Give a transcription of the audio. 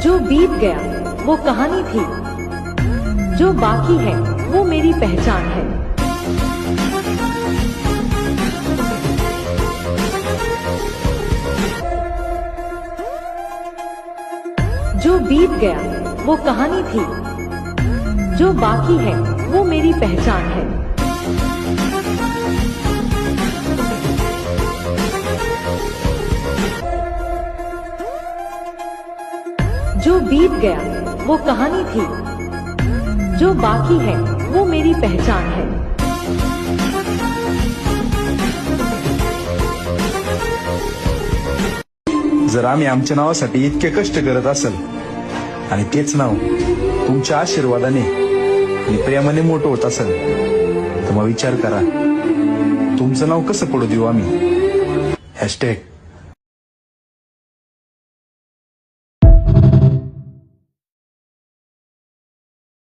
जो बीत गया वो कहानी थी, जो बाकी है वो मेरी पहचान है। जो बीत गया वो कहानी थी, जो बाकी है वो मेरी पहचान है। जो बीत गया वो कहानी थी, जो बाकी है वो मेरी पहचान है। जर आम्ही आमच्या नावासाठी इतके कष्ट करत असेल आणि तेच नाव तुमच्या आशीर्वादाने आणि प्रेमाने मोठं होत असेल तर मग विचार करा तुमचं नाव कसं पडू देऊ आम्ही. #